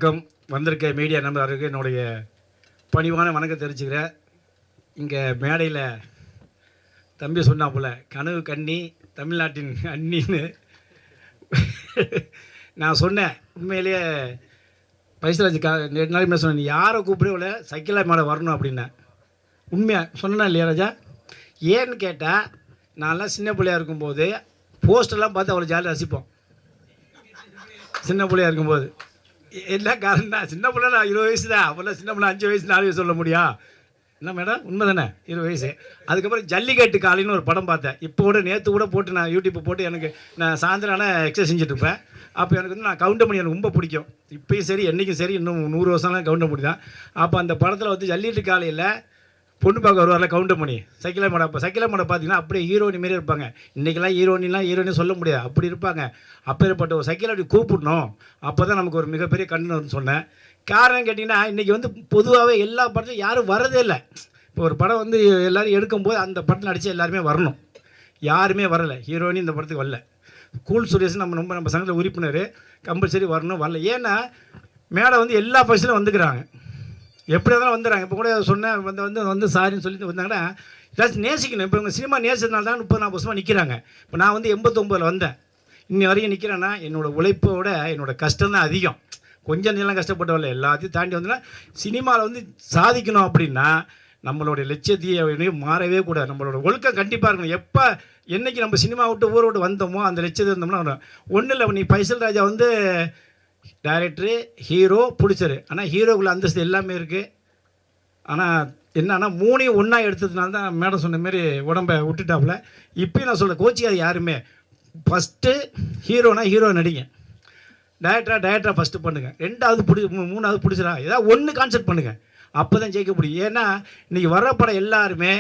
வணக்கம். வந்திருக்க மீடியா நண்பர்களுக்கு என்னுடைய பணிவான வணக்கம் தெரிவிச்சுக்கிறேன். இங்கே மேடையில் தம்பி சொன்னாப்புல கனவு கண்ணி தமிழ்நாட்டின் அண்ணின்னு நான் சொன்னேன். உண்மையிலேயே பைசராஜ் 2 நாளைக்கு மேலே சொன்னேன், நீ யாரை கூப்பிடவில்ல சைக்கிளாக மேலே வரணும் அப்படின்னேன். உண்மையாக சொன்னேன் இல்லையா ராஜா? ஏன்னு கேட்டால், நான்லாம் சின்ன பிள்ளையாக இருக்கும்போது போஸ்டெல்லாம் பார்த்து அவ்வளோ ஜாலியாக ரசிப்போம். சின்ன பிள்ளையாக இருக்கும்போது என்ன காரணம் தான், சின்ன பிள்ளை 20 வயசு தான். அப்போல்லாம் சின்ன பிள்ளை 5 வயசு 4 வயசு சொல்ல முடியா? என்ன மேடம், உண்மை தானே? 20 வயசு. அதுக்கப்புறம் ஜல்லிக்கட்டு காலின்னு ஒரு படம் பார்த்தேன். இப்போ கூட நேற்று கூட போட்டு நான் யூடியூப்பை போட்டு எனக்கு நான் சாயந்தரம் ஆனால் எக்ஸசைஸ் செஞ்சுட்ருப்பேன். அப்போ எனக்கு வந்து நான் கவுண்டமணி எனக்கு ரொம்ப பிடிக்கும். இப்போயும் சரி என்றைக்கும் சரி, இன்னும் 100 வருஷம்லாம் கவுண்டமணி தான். அப்போ அந்த படத்தில் வந்து ஜல்லிக்கட்டு காலையில் பொண்ணு பார்க்க வருவார்ல கவுண்டமணி, சைக்கிளா மேடம். அப்போ சைக்கிளா மேடம் பார்த்தீங்கன்னா அப்படியே ஹீரோனி மாரி இருப்பாங்க. இன்றைக்கெல்லாம் ஹீரோனி சொல்ல முடியாது, அப்படி இருப்பாங்க. அப்பேற்பட்ட ஒரு சைக்கிளை அப்படி கூப்பிடணும், அப்போ தான் நமக்கு ஒரு மிகப்பெரிய கண்ணு வரும்னு சொன்னேன். காரணம் கேட்டிங்கன்னா, இன்றைக்கி வந்து பொதுவாகவே எல்லா படத்துலையும் யாரும் வரதே இல்லை. இப்போ ஒரு படம் வந்து எல்லோரும் எடுக்கும்போது அந்த படத்தில் நடித்த எல்லாருமே வரணும். யாருமே வரலை, ஹீரோனி இந்த படத்துக்கு வரல. கூல் சுரேஷ் நம்ம சங்கத்தில் உறுப்பினர், கம்பல்சரி வரணும், வரல. ஏன்னா மேடை வந்து எல்லா ஃபங்க்ஷனும் வந்துக்கிறாங்க, எப்படி இருந்தாலும் வந்துடுறாங்க. இப்போ கூட சொன்னேன், வந்து சாரின்னு சொல்லிட்டு வந்தாங்கன்னா ஏதாச்சும் நேசிக்கணும். இப்போ இவங்க சினிமா நேசிச்சதுனால தான் 30-40 வருஷமாக நிற்கிறாங்க. இப்போ நான் வந்து 89 வந்தேன், இன்னி வரைக்கும் நிற்கிறேன்னா என்னோடய உழைப்போட என்னோடய கஷ்டம் தான் அதிகம். கொஞ்சம் நீளம் கஷ்டப்பட்டவில்லை, எல்லாத்தையும் தாண்டி வந்தோன்னா சினிமாவில் வந்து சாதிக்கணும் அப்படின்னா நம்மளுடைய லட்சியத்தையே மாறவே கூடாது. நம்மளோட ஒழுக்கம் கண்டிப்பாக இருக்கணும். எப்போ என்றைக்கு நம்ம சினிமா விட்டு ஊரை விட்டு வந்தோமோ அந்த லட்சியத்தை இருந்தோம்னா ஒன்றும் இல்லை. நீ பைசல் ராஜா வந்து டைரக்டரு, ஹீரோ, பிடிச்சரு. ஆனால் ஹீரோக்குள்ள அந்தஸ்து எல்லாமே இருக்குது. ஆனால் என்னன்னா 3ஐயும் ஒன்றா எடுத்ததுனால தான் மேடம் சொன்ன மாரி உடம்பை விட்டுட்டாப்புல. இப்போயும் நான் சொல்கிறேன், கோச்சிக்காது யாருமே. ஃபஸ்ட்டு ஹீரோனா ஹீரோ நடிங்க, டைரக்டராக ஃபஸ்ட்டு பண்ணுங்கள், 2வது 3வது பிடிச்சிடா, ஏதாவது ஒன்று கான்செப்ட் பண்ணுங்கள், அப்போ தான் ஜெயிக்க முடியும். ஏன்னா இன்றைக்கி வர்ற படம் எல்லாருமே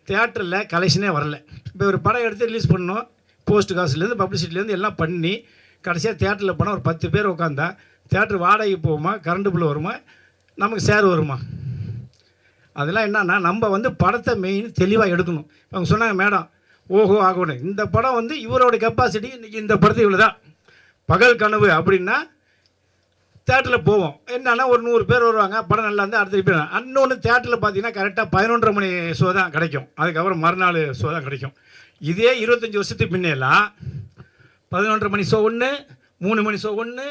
தியேட்டரில் கலெக்ஷனே வரல. இப்போ ஒரு படம் எடுத்து ரிலீஸ் பண்ணணும், போஸ்ட் காசுலேருந்து பப்ளிசிட்டிலேருந்து எல்லாம் பண்ணி கடைசியாக தியேட்டரில் போனால் ஒரு 10 பேர் உட்காந்தா தியேட்டர் வாடகைக்கு போகுமா, கரண்ட் பில் வருமா, நமக்கு ஷேர் வருமா? அதெல்லாம் என்னன்னா நம்ம வந்து படத்தை மெயின் தெளிவாக எடுக்கணும். அவங்க சொன்னாங்க மேடம் ஓஹோ ஆகணும், இந்த படம் வந்து இவரோட கெப்பாசிட்டி இன்றைக்கி இந்த படத்தை இவ்வளோ தான், பகல் கனவு அப்படின்னா தேட்டரில் போவோம். என்னன்னா ஒரு 100 பேர் வருவாங்க, படம் நல்லா இருந்தால் அடுத்த பேர். இன்னொன்று தேட்டரில் பார்த்தீங்கன்னா கரெக்டாக 11:30 மணி ஷோ தான் கிடைக்கும், அதுக்கப்புறம் மறுநாள் ஷோ தான் கிடைக்கும். இதே 25 வருஷத்துக்கு முன்னெல்லாம் 11:30 மணி ஷோ ஒன்று, 3 மணி ஷோ ஒன்று,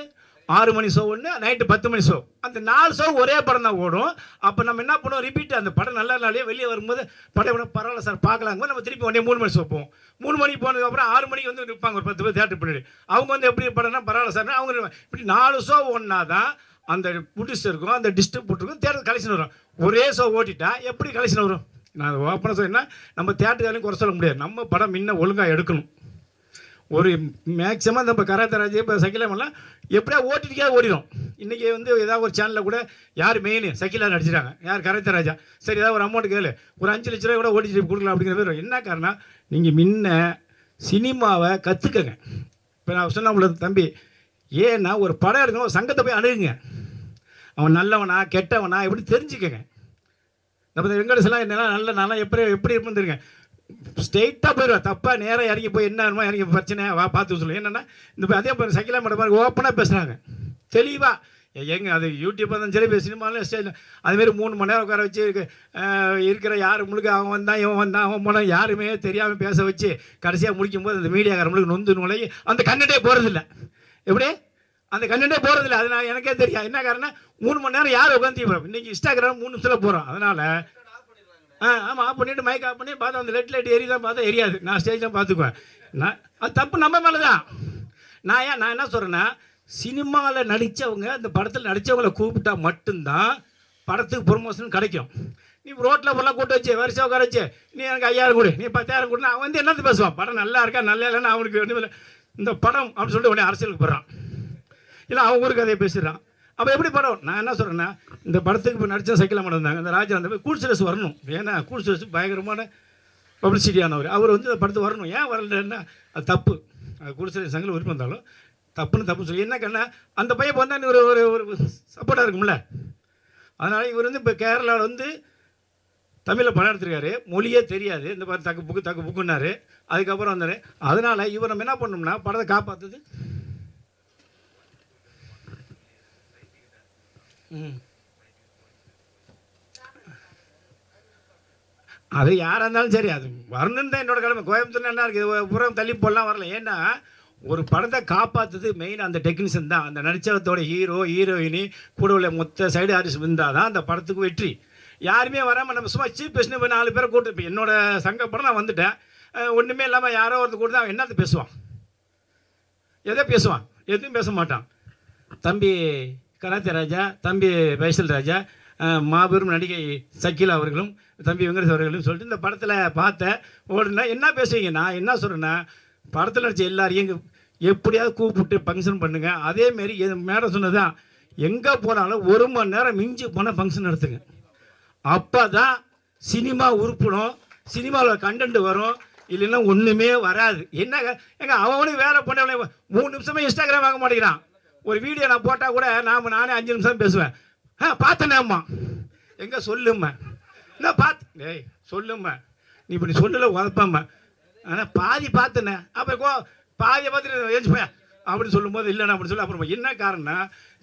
6 மணி ஷோ ஒன்று, நைட்டு 10 மணி ஷோ. அந்த 4 ஷோ ஒரே படம் தான் ஓடும். அப்போ நம்ம என்ன பண்ணுவோம், ரிப்பீட் அந்த படம் நல்ல நாளே வெளியே வரும்போது படம் பரவாயில்ல சார் பார்க்கலாங்க, நம்ம திருப்பி உடனே 3 மணி ஷோ போவோம். 3 மணிக்கு போனதுக்கப்புறம் 6 மணிக்கு வந்து நிற்பாங்க ஒரு 10 பேர் தேட்டர் பின்னாடி. அவங்க வந்து எப்படி படம்னா பரவாயில்ல சார் அவங்க இப்படி 4 ஷோ ஒன்றா தான் அந்த ப்ரொடியூசருக்கும் அந்த டிஸ்ட்ரிபியூட்டருக்கும் தேட்டர் கலெக்ஷன் வரும். ஒரே ஷோ ஓட்டிட்டா எப்படி கலெக்ஷன் வரும்? நான் ஓப்பனாக சொன்னா நம்ம தேட்டருக்காரையும் குறை சொல்ல முடியாது. நம்ம படம் முன்ன ஒழுங்காக எடுக்கணும். ஒரு மேக்ஸிமம் நம்ம கராத்தராஜ் இப்போ சைக்கிளமெல்லாம் எப்படியா ஓட்டிட்டுக்கே ஓடிடும். இன்றைக்கி வந்து ஏதாவது ஒரு சேனலில் கூட யார் மெயின் சைக்கிளாக நடிச்சிட்டாங்க, யார் கராத்தராஜா, சரி ஏதாவது ஒரு அமௌண்ட் கேளு, ஒரு 5 லட்ச ரூபா கூட ஓட்டிட்டு கொடுக்கலாம் அப்படிங்கிற மாதிரி. என்ன காரணம், நீங்கள் முன்ன சினிமாவை கற்றுக்கங்க. இப்போ நான் சொன்ன தம்பி, ஏன்னா ஒரு படம் எடுக்கணும், ஒரு சங்கத்தை போய் அணுகுங்க, அவன் நல்லவனா கெட்டவனா எப்படி தெரிஞ்சுக்கங்க. நம்ம வெங்கடேசெல்லாம் என்னென்னா நல்ல நல்லா எப்படி இருந்துருங்க, ஸ்ட்ரெயிட்டாக போயிடுவேன், தப்பாக நேராக இறங்கி போய் என்ன வேணுமோ இறங்கி பிரச்சனை வா பார்த்து சொல்லுவேன். என்னென்னா இந்த அதே மாதிரி சைக்கிளாக மட்டும் பாருங்க, ஓப்பனாக பேசுகிறாங்க தெளிவாக. எங்கே அது யூடியூப் தான் சரி, சினிமாவில் ஸ்டேஜ் அதுமாரி 3 மணி நேரம் உட்கார வச்சு இருக்கிற யார் முழுக்க அவன் வந்தான் இவன் வந்தான் அவன் போனால் யாருமே தெரியாமல் பேச வச்சு கடைசியாக முடிக்கும்போது அந்த மீடியாக்காரங்களுக்கு நொந்து நுழைய அந்த கண்டே போகிறதில்ல. எப்படி அந்த கண்டே போகிறதில்ல, அது நான் எனக்கே தெரியும். என்ன காரணம், 3 மணி நேரம் யார் உட்காந்து இன்றைக்கி இன்ஸ்டாகிராம் 3 நிமிஷத்தில் போகிறோம். அதனால் ஆமாம் ஆஃப் பண்ணிவிட்டு மைக் ஆஃப் பண்ணி பார்த்தா அந்த ரெட் லைட் எரி தான் பார்த்தா எரியாது, நான் ஸ்டேஜ் தான் பார்த்துக்குவேன். நான் அது தப்பு நம்ம மேலே தான். நான் என்ன சொல்கிறேன்னா, சினிமாவில் நடித்தவங்க அந்த படத்தில் நடித்தவங்களை கூப்பிட்டா மட்டும்தான் படத்துக்கு ப்ரொமோஷன் கிடைக்கும். நீ ரோட்டில் ஃபுல்லாக கூட்ட வச்சு வருஷம் உட்கார வச்சு நீ எனக்கு 5000 கொடு, நீ 10,000 கொடுனா அவன் வந்து என்னது பேசுவான், படம் நல்லா இருக்கா நல்லா இல்லைன்னா அவனுக்கு ஒன்றும் இந்த படம் அப்படின்னு சொல்லிட்டு உடனே அரசியலுக்கு போடுறான், இல்லை அவங்க ஊருக்கு அதை பேசிடுறான். அப்போ எப்படி படம், நான் என்ன சொல்கிறேன்னா, இந்த படத்துக்கு இப்போ நடித்த சைக்கிள் மட்டும் இருந்தாங்க இந்த ராஜா, அந்த கூல் சுரேஷ் வரணும். ஏன்னா கூல் சுரேஷ் பயங்கரமான பப்ளிசிட்டியானவர், அவர் வந்து இந்த படத்துக்கு வரணும். ஏன் வரலன்னா அது தப்பு, அது கூல் சுரேஷ் சங்கில் உறுப்பு வந்தாலும் தப்புன்னு சொல்லி என்ன கண்ணா அந்த பையன் வந்தால் ஒரு சப்போர்ட்டாக இருக்கும்ல. அதனால் இவர் வந்து இப்போ கேரளாவில் வந்து தமிழில் படம் எடுத்துருக்காரு, மொழியே தெரியாது, இந்த மாதிரி தக்கு புக்குன்னாரு, அதுக்கப்புறம் வந்தார். அதனால் இவர் நம்ம என்ன பண்ணோம்னா படத்தை காப்பாற்றுது ம். அது யாராக இருந்தாலும் சரி, அது வரணுன்னு தான் என்னோட கடமை. கோயம்புத்தூர்ல என்ன இருக்குது, புறம் தள்ளி போடலாம் வரல. ஏன்னா ஒரு படத்தை காப்பாற்றுறது மெயின் அந்த டெக்னீஷியன் தான். அந்த நடிச்சவத்தோட ஹீரோ ஹீரோயினி கூட உள்ள மொத்த சைடு ஆர்டிஸ்ட் இருந்தால் தான் அந்த படத்துக்கு வெற்றி. யாருமே வராமல் நம்ம சும்மா சீப் பேசினு போய் 4 பேரை கூட்டு. இப்போ என்னோட சங்க படம் நான் வந்துட்டேன், ஒன்றுமே இல்லாமல் யாரோ ஒருத்தர் கூட தான் என்னது பேசுவான், எதை பேசுவான், எதுவும் பேச மாட்டான். தம்பி கராத்தே ராஜா, தம்பி பைசல் ராஜா, மாபெரும் நடிகை சக்கீலா அவர்களும் தம்பி வெங்கடேஷ் அவர்களும் சொல்லிட்டு இந்த படத்தில் பார்த்தேன். ஓடுனா என்ன பேசுவீங்க, நான் என்ன சொல்கிறேன்னா படத்தில் நடிச்ச எல்லாரையும் எப்படியாவது கூப்பிட்டு ஃபங்க்ஷன் பண்ணுங்கள். அதேமாரி மேடம் சொன்னதான், எங்கே போனாலும் 1 மணி நேரம் மிஞ்சி போனால் ஃபங்க்ஷன் நடத்துங்க. அப்போ தான் சினிமா உருப்படும், சினிமாவில் கண்டென்ட் வரும். இல்லைன்னா ஒன்றுமே வராது. என்னங்க எங்க அவனுக்கு வேலை பண்ண 3 நிமிஷமே இன்ஸ்டாகிராம் வாங்க மாட்டேங்கிறான். ஒரு வீடியோ நான் போட்டால் கூட நானே 5 நிமிஷம் பேசுவேன். பார்த்தேனேம்மா, எங்கே சொல்லும்மா, என்ன பார்த்து ஏய் சொல்லும்மா, நீ இப்படி சொல்லலை உதப்பாம்மா, ஆனால் பாதி பார்த்தேனே, அப்போ பாதியை பார்த்துட்டு ஏஞ்சிப்பேன் அப்படின்னு சொல்லும்போது இல்லைண்ணா அப்படின்னு சொல்லி அப்புறம் என்ன காரணம்னா,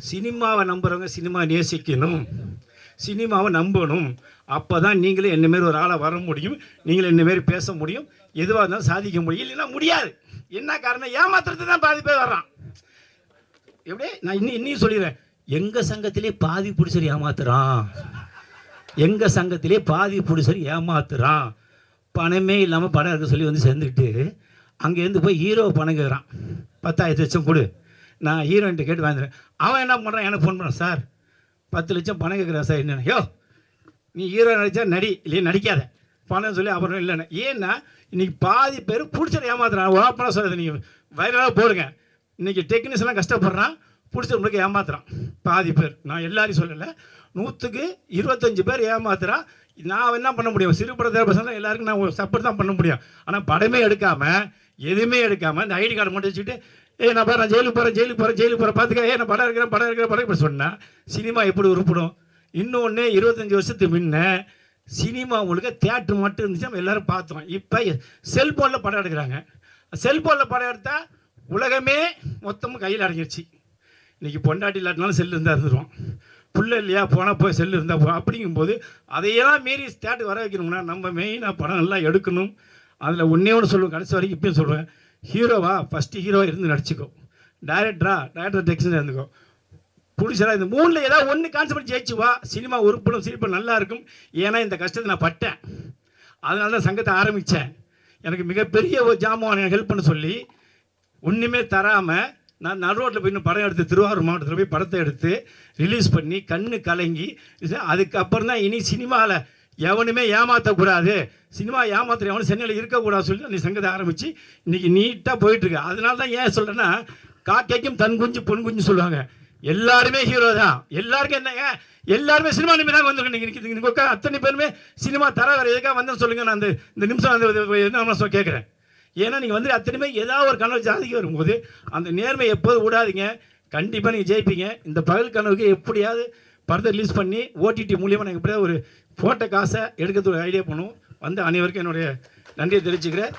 சினிமாவை நம்புகிறவங்க சினிமா நேசிக்கணும், சினிமாவை நம்பணும். அப்போ தான் நீங்களே என்னமாரி ஒரு ஆளை வர முடியும், நீங்களே என்னமாரி பேச முடியும், எதுவாக இருந்தாலும் சாதிக்க முடியும். இல்லைன்னா முடியாது. என்ன காரணம், ஏமாத்துறது தான் பாதி பேர் வர்றான். எப்படி நான் இன்னும் சொல்லிடுறேன், எங்கள் சங்கத்திலே பாதி பிடிச்சர் ஏமாத்துறான், எங்கள் சங்கத்திலே பாதி பிடிச்சர் ஏமாத்துறான். பணமே இல்லாமல் பணம் இருக்க சொல்லி வந்து சேர்ந்துக்கிட்டு அங்கேருந்து போய் ஹீரோ பணம் கேட்குறான், 10,000 லட்சம் கொடு, நான் ஹீரோயின்ட்டு கேட்டு வாங்கிடுறேன். அவன் என்ன பண்ணுறான், எனக்கு ஃபோன் பண்ணுறான், சார் 10 லட்சம் பணம் கேட்குறா சார். என்னென்ன யோ நீ ஹீரோ நடித்தா நடி, இல்லையே நடிக்காத பணம் சொல்லி அப்புறம் இல்லைண்ணே. ஏன்னா இன்றைக்கி பாதி பேர் பிடிச்சர் ஏமாத்துறான். ஓப்பனாக சொல்லுது, நீங்கள் வைரலாக போடுங்க. இன்றைக்கி டெக்னீஷியன்லாம் கஷ்டப்படுறான், பிடிச்சவங்களுக்கு ஏமாத்துறான் பாதி பேர். நான் எல்லாரையும் சொல்லலை, 100க்கு 25 பேர் ஏமாத்துறான். நான் என்ன பண்ண முடியும், சிறு படத்தை பசங்க எல்லாருக்கும் நான் சப்போர்ட் தான் பண்ண முடியும். ஆனால் படமே எடுக்காமல் எதுவுமே எடுக்காமல் இந்த ஐடி கார்டு மட்டும் வச்சுக்கிட்டு நான் பாரு, நான் ஜெயிலுக்கு போகிறேன் பார்த்துக்க, நான் படம் இருக்கிறேன் இப்படி சொன்னால் சினிமா எப்படி உருப்படும்? இன்னொன்று 25 வருஷத்துக்கு முன்ன சினிமா உங்களுக்கு தியேட்டர் மட்டும் இருந்துச்சு, நம்ம எல்லோரும் பார்த்தோம். இப்போ செல்ஃபோனில் படம் எடுக்கிறாங்க. செல்ஃபோனில் படம் எடுத்தால் உலகமே மொத்தமும் கையில் அடங்கிடுச்சு. இன்றைக்கி பொண்டாட்டி இல்லாட்டினாலும் செல்லு இருந்தால் இருந்துருவோம், புள்ள இல்லையா போனால் போய் செல்லு இருந்தால் போகும். அப்படிங்கும்போது அதையெல்லாம் மீறி தியேட்டர் வர வைக்கணும்னா நம்ம மெயினாக படம் நல்லா எடுக்கணும். அதில் ஒன்று சொல்லுவேன், கடைசி வரைக்கும் இப்பயும் சொல்கிறேன், ஹீரோவா ஃபஸ்ட்டு ஹீரோவாக இருந்து நடிச்சுக்கோ, டைரக்டர் டெக்ஷனாக இருந்துக்கோ, பிடிச்சதா இந்த 3ல் ஏதாவது ஒன்று கான்செப்ட் ஜெயிச்சு வா, சினிமா உருப்படும், சிரிப்பு நல்லா இருக்கும். ஏன்னா இந்த கஷ்டத்தை நான் பட்டேன், அதனால தான் சங்கத்தை ஆரம்பித்தேன். எனக்கு மிகப்பெரிய ஒரு ஜாமான் ஹெல்ப் பண்ண சொல்லி ஒன்றுமே தராமல் நான் நடுரோட்டில் போய் இன்னும் படம் எடுத்து திருவாரூர் மாவட்டத்தில் போய் படத்தை எடுத்து ரிலீஸ் பண்ணி கண்ணு கலங்கி, அதுக்கப்புறம் தான் இனி சினிமாவில் எவனுமே ஏமாற்றக்கூடாது, சினிமா ஏமாத்துற எவனும் சென்னையில் இருக்கக்கூடாது சொல்லி அந்த சங்கத்தை ஆரம்பித்து இன்றைக்கி நீட்டாக போயிட்டுருக்கு. அதனால தான் ஏன் சொல்கிறேன்னா, காக்கைக்கும் தன் குஞ்சு பொன் குஞ்சு சொல்லுவாங்க, எல்லாருமே ஹீரோ தான். எல்லாருக்கும் என்னங்க, எல்லாருமே சினிமா நிமிடம் தான் வந்துருக்கேன். நீங்கள் அத்தனை பேருமே சினிமா தர வேறு எதுக்காக வந்தேன்னு சொல்லுங்கள். நான் இந்த நிமிஷம் என்ன கேட்குறேன். ஏன்னா நீங்கள் வந்து அத்தனை பேர் ஏதாவது ஒரு கனவு ஜாதிக்கு வரும்போது அந்த நேர்மை எப்போதும் விடாதீங்க, கண்டிப்பாக நீங்கள் ஜெயிப்பீங்க. இந்த பகல் கனவுக்கு எப்படியாவது படத்தை ரிலீஸ் பண்ணி ஓடிடி மூலியமாக நாங்கள் எப்படியாவது ஒரு ஃபோட்டோ காசை எடுக்கிறதுக்கு ஐடியா பண்ணுவோம். வந்து அனைவருக்கும் என்னுடைய நன்றியை தெரிவிச்சுக்கிறேன்.